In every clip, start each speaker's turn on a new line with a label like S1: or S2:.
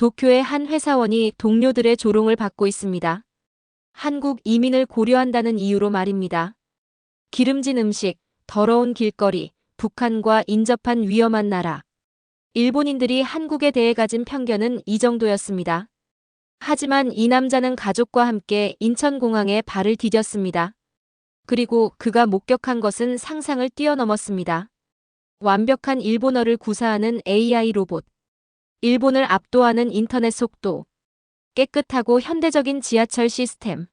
S1: 도쿄의 한 회사원이 동료들의 조롱을 받고 있습니다. 한국 이민을 고려한다는 이유로 말입니다. 기름진 음식, 더러운 길거리, 북한과 인접한 위험한 나라. 일본인들이 한국에 대해 가진 편견은 이 정도였습니다. 하지만 이 남자는 가족과 함께 인천공항에 발을 디뎠습니다. 그리고 그가 목격한 것은 상상을 뛰어넘었습니다. 완벽한 일본어를 구사하는 AI 로봇. 일본을 압도하는 인터넷 속도. 깨끗하고 현대적인 지하철 시스템.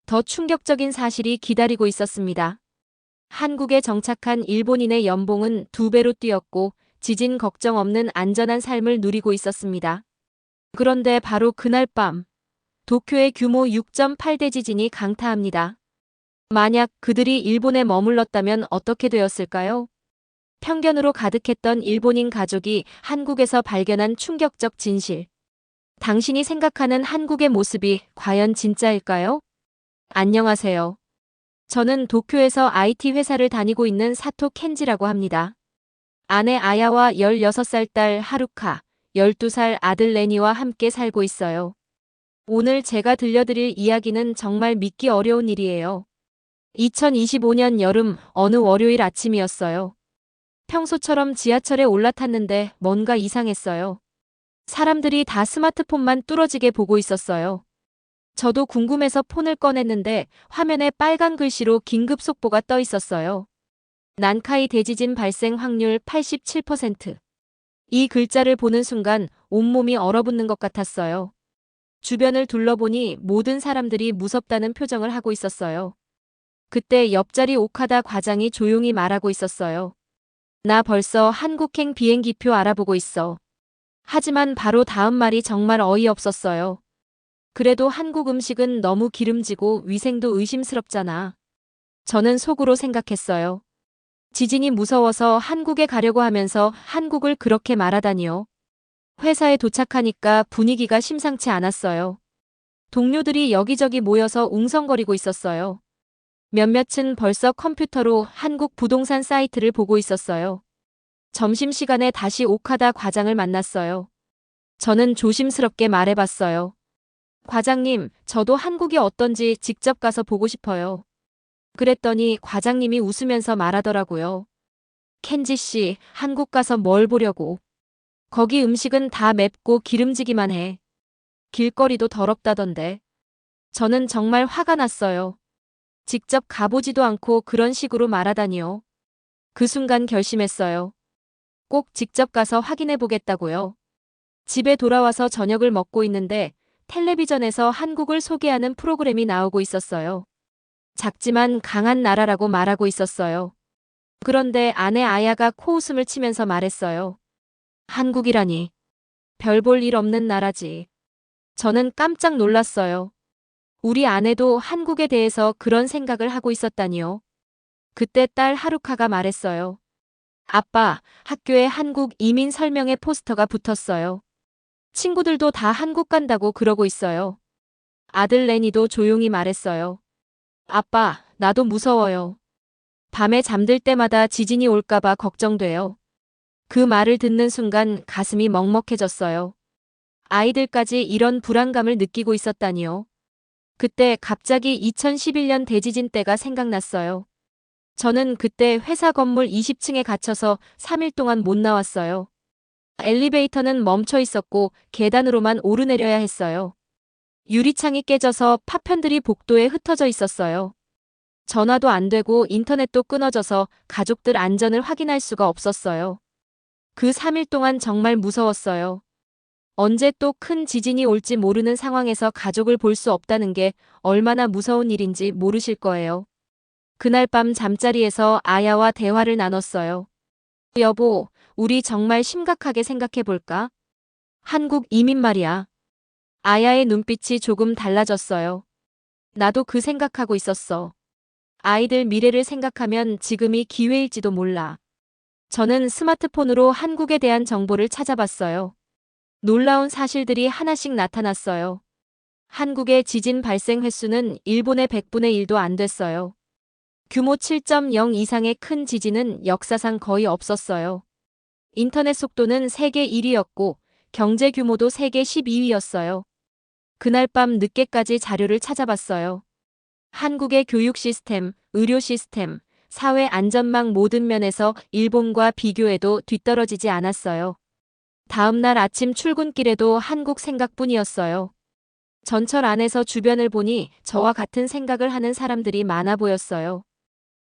S1: 더 충격적인 사실이 기다리고 있었습니다. 한국에 정착한 일본인의 연봉은 2배로 뛰었고 지진 걱정 없는 안전한 삶을 누리고 있었습니다. 그런데 바로 그날 밤, 도쿄의 규모 6.8대 지진이 강타합니다. 만약 그들이 일본에 머물렀다면 어떻게 되었을까요? 편견으로 가득했던 일본인 가족이 한국에서 발견한 충격적 진실. 당신이 생각하는 한국의 모습이 과연 진짜일까요? 안녕하세요. 저는 도쿄에서 IT 회사를 다니고 있는 사토 켄지라고 합니다. 아내 아야와 16살 딸 하루카, 12살 아들 레니와 함께 살고 있어요. 오늘 제가 들려드릴 이야기는 정말 믿기 어려운 일이에요. 2025년 여름 어느 월요일 아침이었어요. 평소처럼 지하철에 올라탔는데 뭔가 이상했어요. 사람들이 다 스마트폰만 뚫어지게 보고 있었어요. 저도 궁금해서 폰을 꺼냈는데 화면에 빨간 글씨로 긴급 속보가 떠 있었어요. 난카이 대지진 발생 확률 87%. 이 글자를 보는 순간 온몸이 얼어붙는 것 같았어요. 주변을 둘러보니 모든 사람들이 무섭다는 표정을 하고 있었어요. 그때 옆자리 오카다 과장이 조용히 말하고 있었어요. 나 벌써 한국행 비행기표 알아보고 있어. 하지만 바로 다음 말이 정말 어이없었어요. 그래도 한국 음식은 너무 기름지고 위생도 의심스럽잖아. 저는 속으로 생각했어요. 지진이 무서워서 한국에 가려고 하면서 한국을 그렇게 말하다니요. 회사에 도착하니까 분위기가 심상치 않았어요. 동료들이 여기저기 모여서 웅성거리고 있었어요. 몇몇은 벌써 컴퓨터로 한국 부동산 사이트를 보고 있었어요. 점심시간에 다시 오카다 과장을 만났어요. 저는 조심스럽게 말해봤어요. 과장님, 저도 한국이 어떤지 직접 가서 보고 싶어요. 그랬더니 과장님이 웃으면서 말하더라고요. 켄지 씨, 한국 가서 뭘 보려고. 거기 음식은 다 맵고 기름지기만 해. 길거리도 더럽다던데. 저는 정말 화가 났어요. 직접 가보지도 않고 그런 식으로 말하다니요. 그 순간 결심했어요. 꼭 직접 가서 확인해 보겠다고요. 집에 돌아와서 저녁을 먹고 있는데 텔레비전에서 한국을 소개하는 프로그램이 나오고 있었어요. 작지만 강한 나라라고 말하고 있었어요. 그런데 아내 아야가 코웃음을 치면서 말했어요. 한국이라니. 별 볼 일 없는 나라지. 저는 깜짝 놀랐어요. 우리 아내도 한국에 대해서 그런 생각을 하고 있었다니요. 그때 딸 하루카가 말했어요. 아빠, 학교에 한국 이민 설명회 포스터가 붙었어요. 친구들도 다 한국 간다고 그러고 있어요. 아들 레니도 조용히 말했어요. 아빠, 나도 무서워요. 밤에 잠들 때마다 지진이 올까봐 걱정돼요. 그 말을 듣는 순간 가슴이 먹먹해졌어요. 아이들까지 이런 불안감을 느끼고 있었다니요. 그때 갑자기 2011년 대지진 때가 생각났어요. 저는 그때 회사 건물 20층에 갇혀서 3일 동안 못 나왔어요. 엘리베이터는 멈춰 있었고 계단으로만 오르내려야 했어요. 유리창이 깨져서 파편들이 복도에 흩어져 있었어요. 전화도 안 되고 인터넷도 끊어져서 가족들 안전을 확인할 수가 없었어요. 그 3일 동안 정말 무서웠어요. 언제 또 큰 지진이 올지 모르는 상황에서 가족을 볼 수 없다는 게 얼마나 무서운 일인지 모르실 거예요. 그날 밤 잠자리에서 아야와 대화를 나눴어요. 여보, 우리 정말 심각하게 생각해 볼까? 한국 이민 말이야. 아야의 눈빛이 조금 달라졌어요. 나도 그 생각하고 있었어. 아이들 미래를 생각하면 지금이 기회일지도 몰라. 저는 스마트폰으로 한국에 대한 정보를 찾아봤어요. 놀라운 사실들이 하나씩 나타났어요. 한국의 지진 발생 횟수는 일본의 100분의 1도 안 됐어요. 규모 7.0 이상의 큰 지진은 역사상 거의 없었어요. 인터넷 속도는 세계 1위였고 경제 규모도 세계 12위였어요. 그날 밤 늦게까지 자료를 찾아봤어요. 한국의 교육 시스템, 의료 시스템, 사회 안전망 모든 면에서 일본과 비교해도 뒤떨어지지 않았어요. 다음 날 아침 출근길에도 한국 생각뿐이었어요. 전철 안에서 주변을 보니 저와 같은 생각을 하는 사람들이 많아 보였어요.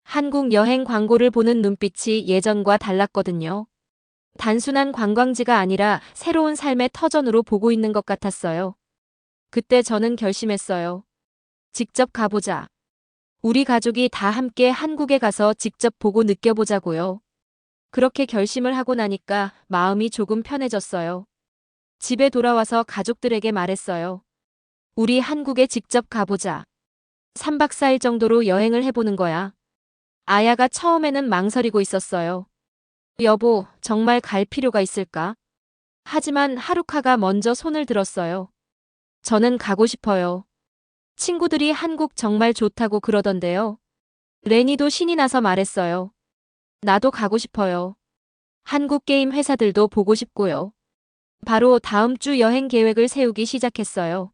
S1: 한국 여행 광고를 보는 눈빛이 예전과 달랐거든요. 단순한 관광지가 아니라 새로운 삶의 터전으로 보고 있는 것 같았어요. 그때 저는 결심했어요. 직접 가보자. 우리 가족이 다 함께 한국에 가서 직접 보고 느껴보자고요. 그렇게 결심을 하고 나니까 마음이 조금 편해졌어요. 집에 돌아와서 가족들에게 말했어요. 우리 한국에 직접 가보자. 3박 4일 정도로 여행을 해보는 거야. 아야가 처음에는 망설이고 있었어요. 여보, 정말 갈 필요가 있을까? 하지만 하루카가 먼저 손을 들었어요. 저는 가고 싶어요. 친구들이 한국 정말 좋다고 그러던데요. 레니도 신이 나서 말했어요. 나도 가고 싶어요. 한국 게임 회사들도 보고 싶고요. 바로 다음 주 여행 계획을 세우기 시작했어요.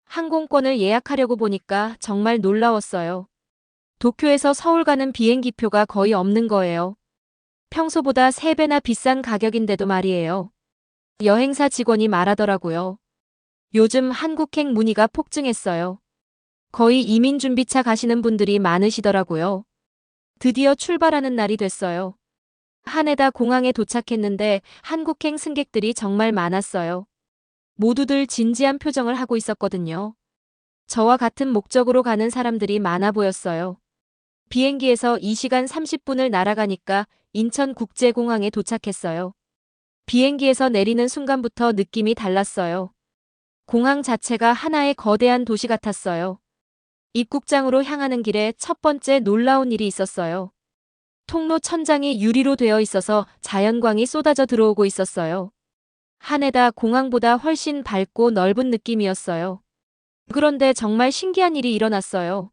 S1: 항공권을 예약하려고 보니까 정말 놀라웠어요. 도쿄에서 서울 가는 비행기표가 거의 없는 거예요. 평소보다 3배나 비싼 가격인데도 말이에요. 여행사 직원이 말하더라고요. 요즘 한국행 문의가 폭증했어요. 거의 이민준비차 가시는 분들이 많으시더라고요. 드디어 출발하는 날이 됐어요. 하네다 공항에 도착했는데 한국행 승객들이 정말 많았어요. 모두들 진지한 표정을 하고 있었거든요. 저와 같은 목적으로 가는 사람들이 많아 보였어요. 비행기에서 2시간 30분을 날아가니까 인천국제공항에 도착했어요. 비행기에서 내리는 순간부터 느낌이 달랐어요. 공항 자체가 하나의 거대한 도시 같았어요. 입국장으로 향하는 길에 첫 번째 놀라운 일이 있었어요. 통로 천장이 유리로 되어 있어서 자연광이 쏟아져 들어오고 있었어요. 하네다 공항보다 훨씬 밝고 넓은 느낌이었어요. 그런데 정말 신기한 일이 일어났어요.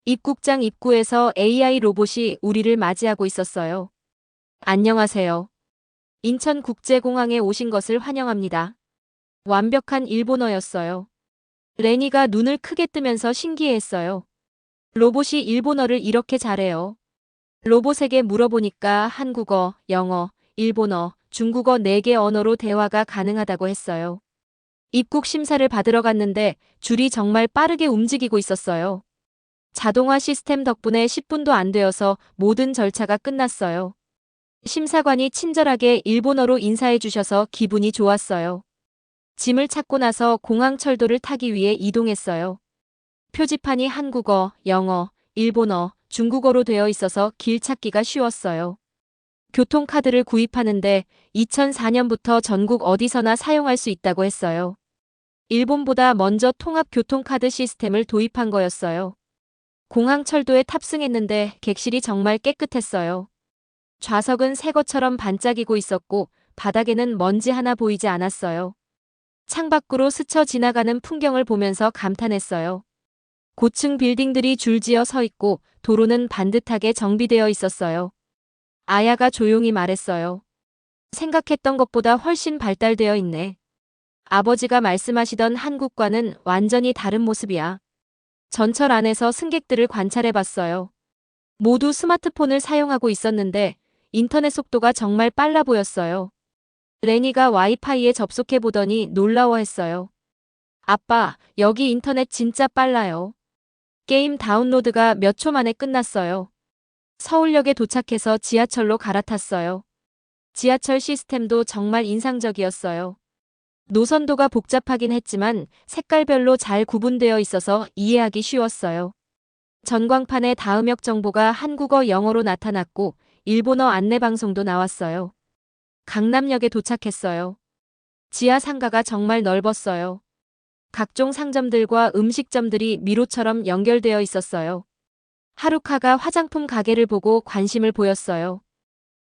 S1: 입국장 입구에서 AI 로봇이 우리를 맞이하고 있었어요. 안녕하세요. 인천국제공항에 오신 것을 환영합니다. 완벽한 일본어였어요. 레니가 눈을 크게 뜨면서 신기해했어요. 로봇이 일본어를 이렇게 잘해요. 로봇에게 물어보니까 한국어, 영어, 일본어, 중국어 4개 언어로 대화가 가능하다고 했어요. 입국 심사를 받으러 갔는데 줄이 정말 빠르게 움직이고 있었어요. 자동화 시스템 덕분에 10분도 안 되어서 모든 절차가 끝났어요. 심사관이 친절하게 일본어로 인사해 주셔서 기분이 좋았어요. 짐을 찾고 나서 공항 철도를 타기 위해 이동했어요. 표지판이 한국어, 영어, 일본어, 중국어로 되어 있어서 길 찾기가 쉬웠어요. 교통카드를 구입하는데 2004년부터 전국 어디서나 사용할 수 있다고 했어요. 일본보다 먼저 통합교통카드 시스템을 도입한 거였어요. 공항 철도에 탑승했는데 객실이 정말 깨끗했어요. 좌석은 새 것처럼 반짝이고 있었고 바닥에는 먼지 하나 보이지 않았어요. 창밖으로 스쳐 지나가는 풍경을 보면서 감탄했어요. 고층 빌딩들이 줄지어 서 있고 도로는 반듯하게 정비되어 있었어요. 아야가 조용히 말했어요. 생각했던 것보다 훨씬 발달되어 있네. 아버지가 말씀하시던 한국과는 완전히 다른 모습이야. 전철 안에서 승객들을 관찰해봤어요. 모두 스마트폰을 사용하고 있었는데 인터넷 속도가 정말 빨라 보였어요. 레니가 와이파이에 접속해보더니 놀라워했어요. 아빠, 여기 인터넷 진짜 빨라요. 게임 다운로드가 몇 초 만에 끝났어요. 서울역에 도착해서 지하철로 갈아탔어요. 지하철 시스템도 정말 인상적이었어요. 노선도가 복잡하긴 했지만 색깔별로 잘 구분되어 있어서 이해하기 쉬웠어요. 전광판에 다음역 정보가 한국어, 영어로 나타났고 일본어 안내방송도 나왔어요. 강남역에 도착했어요. 지하 상가가 정말 넓었어요. 각종 상점들과 음식점들이 미로처럼 연결되어 있었어요. 하루카가 화장품 가게를 보고 관심을 보였어요.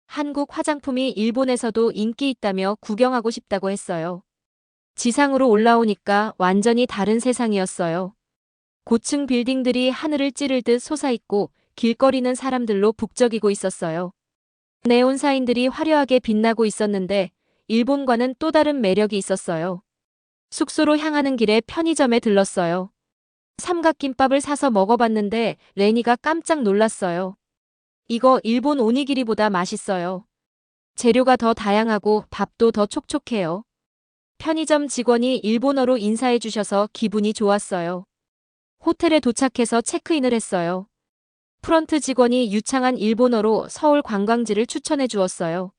S1: 한국 화장품이 일본에서도 인기 있다며 구경하고 싶다고 했어요. 지상으로 올라오니까 완전히 다른 세상이었어요. 고층 빌딩들이 하늘을 찌를 듯 솟아있고 길거리는 사람들로 북적이고 있었어요. 네온 사인들이 화려하게 빛나고 있었는데 일본과는 또 다른 매력이 있었어요. 숙소로 향하는 길에 편의점에 들렀어요. 삼각김밥을 사서 먹어봤는데 레니가 깜짝 놀랐어요. 이거 일본 오니기리보다 맛있어요. 재료가 더 다양하고 밥도 더 촉촉해요. 편의점 직원이 일본어로 인사해 주셔서 기분이 좋았어요. 호텔에 도착해서 체크인을 했어요. 프런트 직원이 유창한 일본어로 서울 관광지를 추천해 주었어요.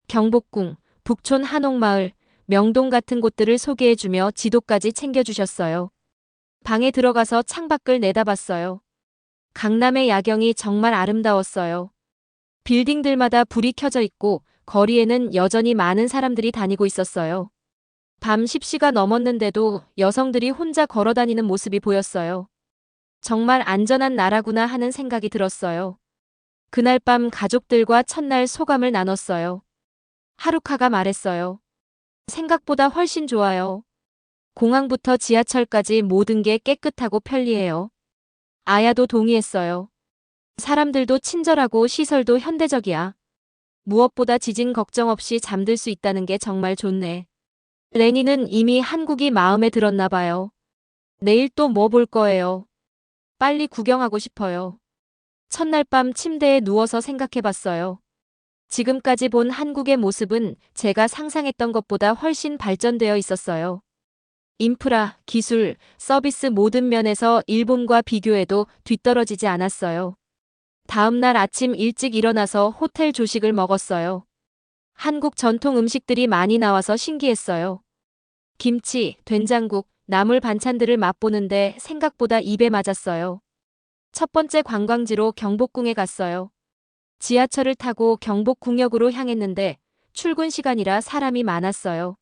S1: 경복궁, 북촌 한옥마을, 명동 같은 곳들을 소개해 주며 지도까지 챙겨주셨어요. 방에 들어가서 창밖을 내다봤어요. 강남의 야경이 정말 아름다웠어요. 빌딩들마다 불이 켜져 있고 거리에는 여전히 많은 사람들이 다니고 있었어요. 밤 10시가 넘었는데도 여성들이 혼자 걸어 다니는 모습이 보였어요. 정말 안전한 나라구나 하는 생각이 들었어요. 그날 밤 가족들과 첫날 소감을 나눴어요. 하루카가 말했어요. 생각보다 훨씬 좋아요. 공항부터 지하철까지 모든 게 깨끗하고 편리해요. 아야도 동의했어요. 사람들도 친절하고 시설도 현대적이야. 무엇보다 지진 걱정 없이 잠들 수 있다는 게 정말 좋네. 레니는 이미 한국이 마음에 들었나 봐요. 내일 또 뭐 볼 거예요? 빨리 구경하고 싶어요. 첫날 밤 침대에 누워서 생각해봤어요. 지금까지 본 한국의 모습은 제가 상상했던 것보다 훨씬 발전되어 있었어요. 인프라, 기술, 서비스 모든 면에서 일본과 비교해도 뒤떨어지지 않았어요. 다음 날 아침 일찍 일어나서 호텔 조식을 먹었어요. 한국 전통 음식들이 많이 나와서 신기했어요. 김치, 된장국, 나물 반찬들을 맛보는데 생각보다 입에 맞았어요. 첫 번째 관광지로 경복궁에 갔어요. 지하철을 타고 경복궁역으로 향했는데 출근 시간이라 사람이 많았어요.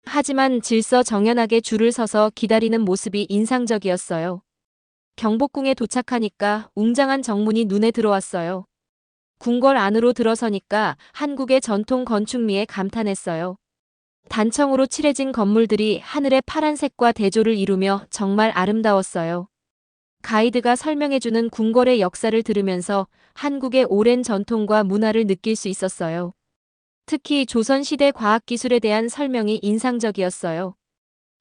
S1: 하지만 질서정연하게 줄을 서서 기다리는 모습이 인상적이었어요. 경복궁에 도착하니까 웅장한 정문이 눈에 들어왔어요. 궁궐 안으로 들어서니까 한국의 전통 건축미에 감탄했어요. 단청으로 칠해진 건물들이 하늘의 파란색과 대조를 이루며 정말 아름다웠어요. 가이드가 설명해주는 궁궐의 역사를 들으면서 한국의 오랜 전통과 문화를 느낄 수 있었어요. 특히 조선시대 과학기술에 대한 설명이 인상적이었어요.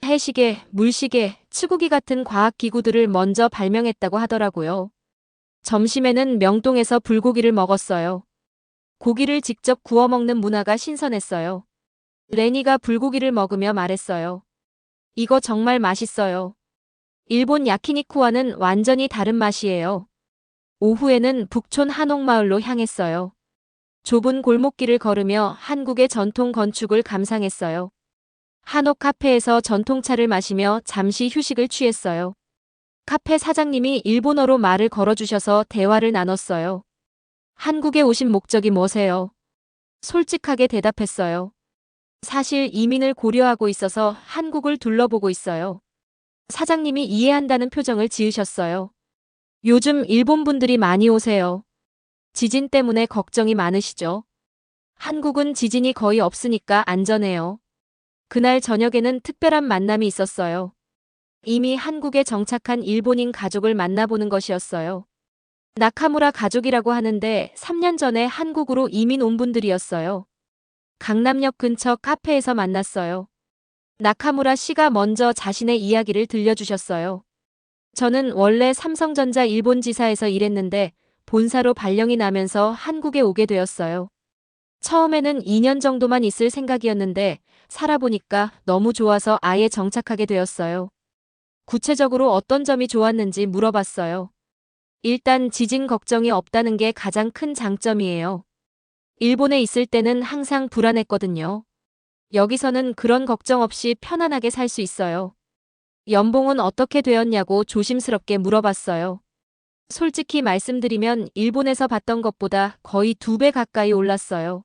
S1: 해시계, 물시계, 치구기 같은 과학기구들을 먼저 발명했다고 하더라고요. 점심에는 명동에서 불고기를 먹었어요. 고기를 직접 구워 먹는 문화가 신선했어요. 레니가 불고기를 먹으며 말했어요. 이거 정말 맛있어요. 일본 야키니쿠와는 완전히 다른 맛이에요. 오후에는 북촌 한옥마을로 향했어요. 좁은 골목길을 걸으며 한국의 전통 건축을 감상했어요. 한옥 카페에서 전통차를 마시며 잠시 휴식을 취했어요. 카페 사장님이 일본어로 말을 걸어주셔서 대화를 나눴어요. 한국에 오신 목적이 뭐세요? 솔직하게 대답했어요. 사실 이민을 고려하고 있어서 한국을 둘러보고 있어요. 사장님이 이해한다는 표정을 지으셨어요. 요즘 일본 분들이 많이 오세요. 지진 때문에 걱정이 많으시죠? 한국은 지진이 거의 없으니까 안전해요. 그날 저녁에는 특별한 만남이 있었어요. 이미 한국에 정착한 일본인 가족을 만나보는 것이었어요. 나카무라 가족이라고 하는데 3년 전에 한국으로 이민 온 분들이었어요. 강남역 근처 카페에서 만났어요. 나카무라 씨가 먼저 자신의 이야기를 들려주셨어요. 저는 원래 삼성전자 일본 지사에서 일했는데 본사로 발령이 나면서 한국에 오게 되었어요. 처음에는 2년 정도만 있을 생각이었는데 살아보니까 너무 좋아서 아예 정착하게 되었어요. 구체적으로 어떤 점이 좋았는지 물어봤어요. 일단 지진 걱정이 없다는 게 가장 큰 장점이에요. 일본에 있을 때는 항상 불안했거든요. 여기서는 그런 걱정 없이 편안하게 살 수 있어요. 연봉은 어떻게 되었냐고 조심스럽게 물어봤어요. 솔직히 말씀드리면 일본에서 받던 것보다 거의 2배 가까이 올랐어요.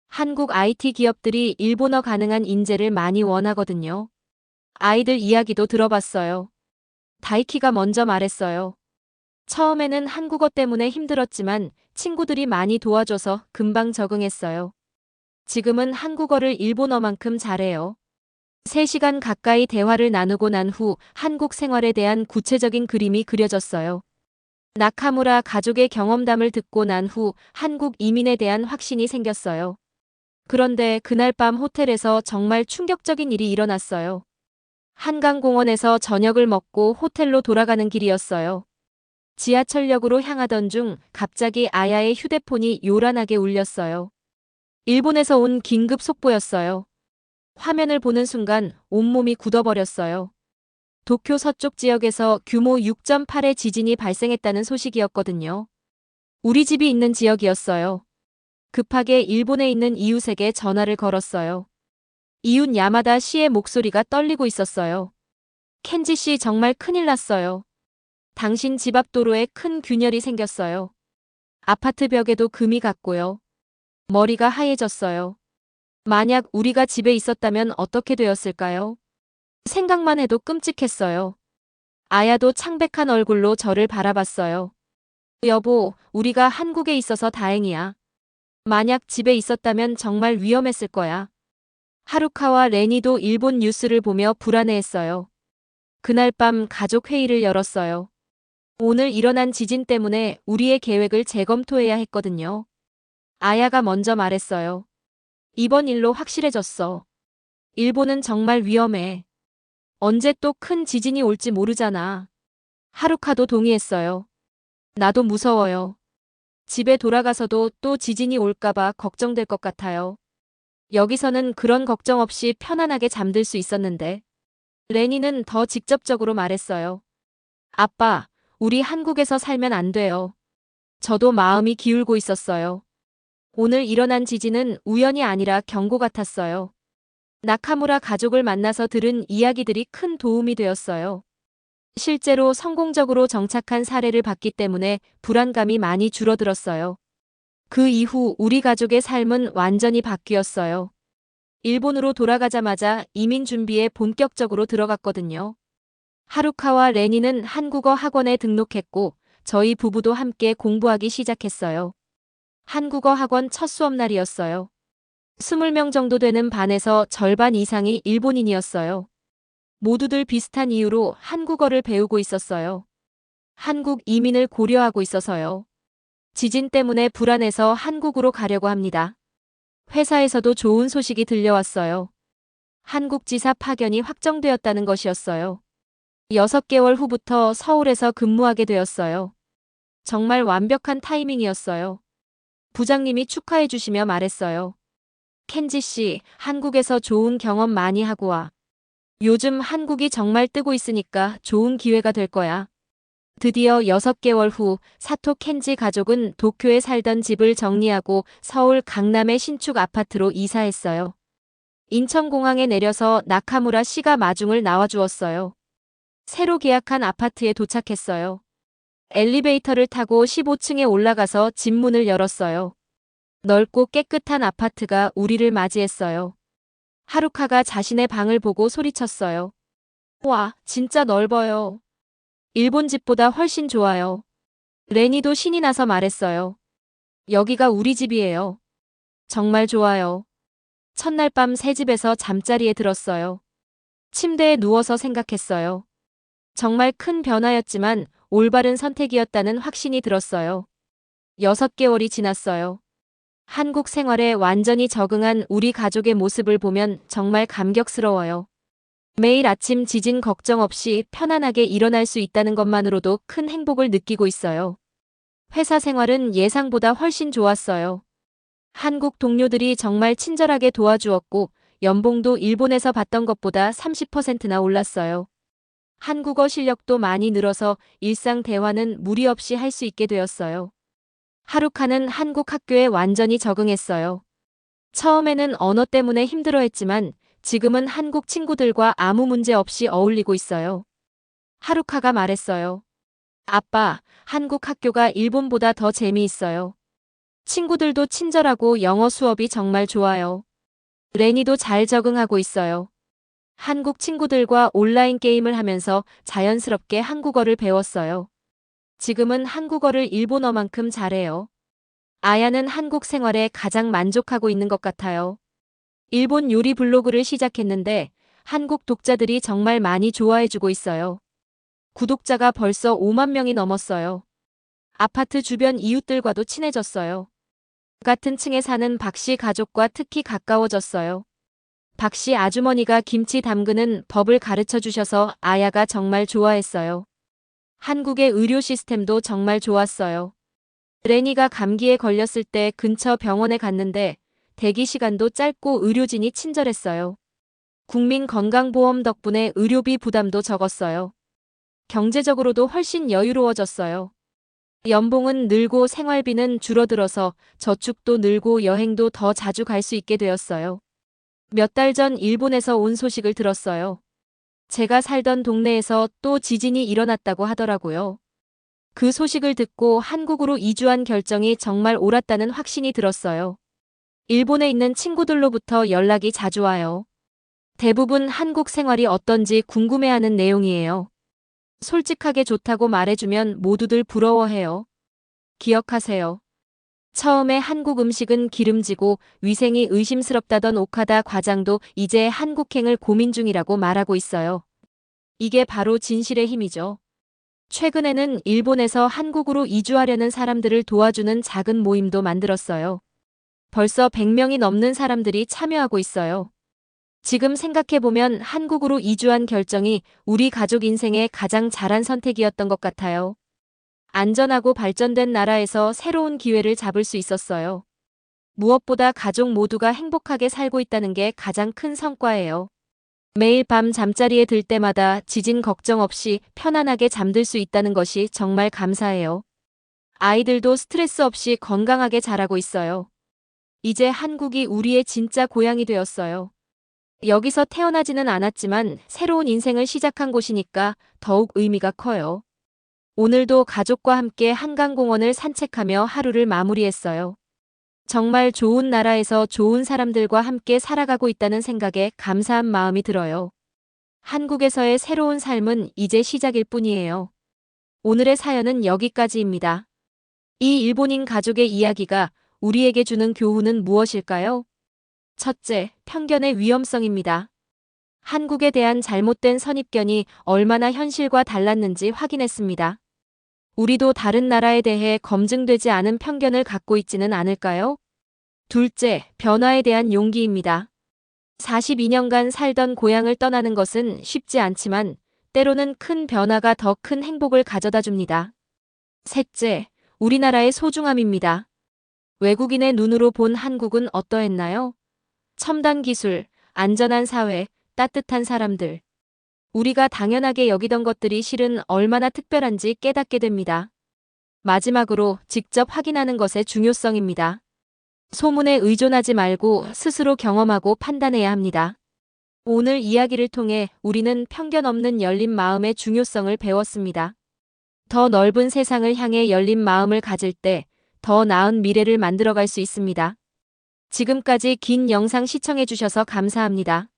S1: 한국 IT 기업들이 일본어 가능한 인재를 많이 원하거든요. 아이들 이야기도 들어봤어요. 다이키가 먼저 말했어요. 처음에는 한국어 때문에 힘들었지만 친구들이 많이 도와줘서 금방 적응했어요. 지금은 한국어를 일본어만큼 잘해요. 3시간 가까이 대화를 나누고 난 후 한국 생활에 대한 구체적인 그림이 그려졌어요. 나카무라 가족의 경험담을 듣고 난 후 한국 이민에 대한 확신이 생겼어요. 그런데 그날 밤 호텔에서 정말 충격적인 일이 일어났어요. 한강공원에서 저녁을 먹고 호텔로 돌아가는 길이었어요. 지하철역으로 향하던 중 갑자기 아야의 휴대폰이 요란하게 울렸어요. 일본에서 온 긴급 속보였어요. 화면을 보는 순간 온몸이 굳어버렸어요. 도쿄 서쪽 지역에서 규모 6.8의 지진이 발생했다는 소식이었거든요. 우리 집이 있는 지역이었어요. 급하게 일본에 있는 이웃에게 전화를 걸었어요. 이웃 야마다 씨의 목소리가 떨리고 있었어요. 켄지 씨 정말 큰일 났어요. 당신 집 앞 도로에 큰 균열이 생겼어요. 아파트 벽에도 금이 갔고요. 머리가 하얘졌어요. 만약 우리가 집에 있었다면 어떻게 되었을까요? 생각만 해도 끔찍했어요. 아야도 창백한 얼굴로 저를 바라봤어요. 여보, 우리가 한국에 있어서 다행이야. 만약 집에 있었다면 정말 위험했을 거야. 하루카와 레니도 일본 뉴스를 보며 불안해했어요. 그날 밤 가족 회의를 열었어요. 오늘 일어난 지진 때문에 우리의 계획을 재검토해야 했거든요. 아야가 먼저 말했어요. 이번 일로 확실해졌어. 일본은 정말 위험해. 언제 또 큰 지진이 올지 모르잖아. 하루카도 동의했어요. 나도 무서워요. 집에 돌아가서도 또 지진이 올까봐 걱정될 것 같아요. 여기서는 그런 걱정 없이 편안하게 잠들 수 있었는데. 레니는 더 직접적으로 말했어요. 아빠, 우리 한국에서 살면 안 돼요. 저도 마음이 기울고 있었어요. 오늘 일어난 지진은 우연이 아니라 경고 같았어요. 나카무라 가족을 만나서 들은 이야기들이 큰 도움이 되었어요. 실제로 성공적으로 정착한 사례를 봤기 때문에 불안감이 많이 줄어들었어요. 그 이후 우리 가족의 삶은 완전히 바뀌었어요. 일본으로 돌아가자마자 이민 준비에 본격적으로 들어갔거든요. 하루카와 레니는 한국어 학원에 등록했고 저희 부부도 함께 공부하기 시작했어요. 한국어 학원 첫 수업 날이었어요. 20명 정도 되는 반에서 절반 이상이 일본인이었어요. 모두들 비슷한 이유로 한국어를 배우고 있었어요. 한국 이민을 고려하고 있어서요. 지진 때문에 불안해서 한국으로 가려고 합니다. 회사에서도 좋은 소식이 들려왔어요. 한국 지사 파견이 확정되었다는 것이었어요. 6개월 후부터 서울에서 근무하게 되었어요. 정말 완벽한 타이밍이었어요. 부장님이 축하해 주시며 말했어요. 켄지 씨, 한국에서 좋은 경험 많이 하고 와. 요즘 한국이 정말 뜨고 있으니까 좋은 기회가 될 거야. 드디어 6개월 후 사토 켄지 가족은 도쿄에 살던 집을 정리하고 서울 강남의 신축 아파트로 이사했어요. 인천공항에 내려서 나카무라 씨가 마중을 나와주었어요. 새로 계약한 아파트에 도착했어요. 엘리베이터를 타고 15층에 올라가서 집 문을 열었어요. 넓고 깨끗한 아파트가 우리를 맞이했어요. 하루카가 자신의 방을 보고 소리쳤어요. 와, 진짜 넓어요. 일본 집보다 훨씬 좋아요. 레니도 신이 나서 말했어요. 여기가 우리 집이에요. 정말 좋아요. 첫날 밤 새 집에서 잠자리에 들었어요. 침대에 누워서 생각했어요. 정말 큰 변화였지만 올바른 선택이었다는 확신이 들었어요. 6개월이 지났어요. 한국 생활에 완전히 적응한 우리 가족의 모습을 보면 정말 감격스러워요. 매일 아침 지진 걱정 없이 편안하게 일어날 수 있다는 것만으로도 큰 행복을 느끼고 있어요. 회사 생활은 예상보다 훨씬 좋았어요. 한국 동료들이 정말 친절하게 도와주었고 연봉도 일본에서 받던 것보다 30%나 올랐어요. 한국어 실력도 많이 늘어서 일상 대화는 무리 없이 할 수 있게 되었어요. 하루카는 한국 학교에 완전히 적응했어요. 처음에는 언어 때문에 힘들어했지만 지금은 한국 친구들과 아무 문제 없이 어울리고 있어요. 하루카가 말했어요. 아빠, 한국 학교가 일본보다 더 재미있어요. 친구들도 친절하고 영어 수업이 정말 좋아요. 레니도 잘 적응하고 있어요. 한국 친구들과 온라인 게임을 하면서 자연스럽게 한국어를 배웠어요. 지금은 한국어를 일본어만큼 잘해요. 아야는 한국 생활에 가장 만족하고 있는 것 같아요. 일본 요리 블로그를 시작했는데 한국 독자들이 정말 많이 좋아해주고 있어요. 구독자가 벌써 5만 명이 넘었어요. 아파트 주변 이웃들과도 친해졌어요. 같은 층에 사는 박씨 가족과 특히 가까워졌어요. 박씨 아주머니가 김치 담그는 법을 가르쳐 주셔서 아야가 정말 좋아했어요. 한국의 의료 시스템도 정말 좋았어요. 레니가 감기에 걸렸을 때 근처 병원에 갔는데 대기 시간도 짧고 의료진이 친절했어요. 국민건강보험 덕분에 의료비 부담도 적었어요. 경제적으로도 훨씬 여유로워졌어요. 연봉은 늘고 생활비는 줄어들어서 저축도 늘고 여행도 더 자주 갈 수 있게 되었어요. 몇 달 전 일본에서 온 소식을 들었어요. 제가 살던 동네에서 또 지진이 일어났다고 하더라고요. 그 소식을 듣고 한국으로 이주한 결정이 정말 옳았다는 확신이 들었어요. 일본에 있는 친구들로부터 연락이 자주 와요. 대부분 한국 생활이 어떤지 궁금해하는 내용이에요. 솔직하게 좋다고 말해주면 모두들 부러워해요. 기억하세요. 처음에 한국 음식은 기름지고 위생이 의심스럽다던 오카다 과장도 이제 한국행을 고민 중이라고 말하고 있어요. 이게 바로 진실의 힘이죠. 최근에는 일본에서 한국으로 이주하려는 사람들을 도와주는 작은 모임도 만들었어요. 벌써 100명이 넘는 사람들이 참여하고 있어요. 지금 생각해보면 한국으로 이주한 결정이 우리 가족 인생에 가장 잘한 선택이었던 것 같아요. 안전하고 발전된 나라에서 새로운 기회를 잡을 수 있었어요. 무엇보다 가족 모두가 행복하게 살고 있다는 게 가장 큰 성과예요. 매일 밤 잠자리에 들 때마다 지진 걱정 없이 편안하게 잠들 수 있다는 것이 정말 감사해요. 아이들도 스트레스 없이 건강하게 자라고 있어요. 이제 한국이 우리의 진짜 고향이 되었어요. 여기서 태어나지는 않았지만 새로운 인생을 시작한 곳이니까 더욱 의미가 커요. 오늘도 가족과 함께 한강공원을 산책하며 하루를 마무리했어요. 정말 좋은 나라에서 좋은 사람들과 함께 살아가고 있다는 생각에 감사한 마음이 들어요. 한국에서의 새로운 삶은 이제 시작일 뿐이에요. 오늘의 사연은 여기까지입니다. 이 일본인 가족의 이야기가 우리에게 주는 교훈은 무엇일까요? 첫째, 편견의 위험성입니다. 한국에 대한 잘못된 선입견이 얼마나 현실과 달랐는지 확인했습니다. 우리도 다른 나라에 대해 검증되지 않은 편견을 갖고 있지는 않을까요? 둘째, 변화에 대한 용기입니다. 42년간 살던 고향을 떠나는 것은 쉽지 않지만 때로는 큰 변화가 더 큰 행복을 가져다 줍니다. 셋째, 우리나라의 소중함입니다. 외국인의 눈으로 본 한국은 어떠했나요? 첨단 기술, 안전한 사회, 따뜻한 사람들. 우리가 당연하게 여기던 것들이 실은 얼마나 특별한지 깨닫게 됩니다. 마지막으로 직접 확인하는 것의 중요성입니다. 소문에 의존하지 말고 스스로 경험하고 판단해야 합니다. 오늘 이야기를 통해 우리는 편견 없는 열린 마음의 중요성을 배웠습니다. 더 넓은 세상을 향해 열린 마음을 가질 때 더 나은 미래를 만들어갈 수 있습니다. 지금까지 긴 영상 시청해주셔서 감사합니다.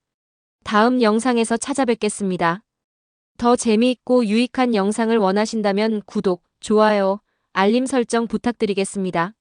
S1: 다음 영상에서 찾아뵙겠습니다. 더 재미있고 유익한 영상을 원하신다면 구독, 좋아요, 알림 설정 부탁드리겠습니다.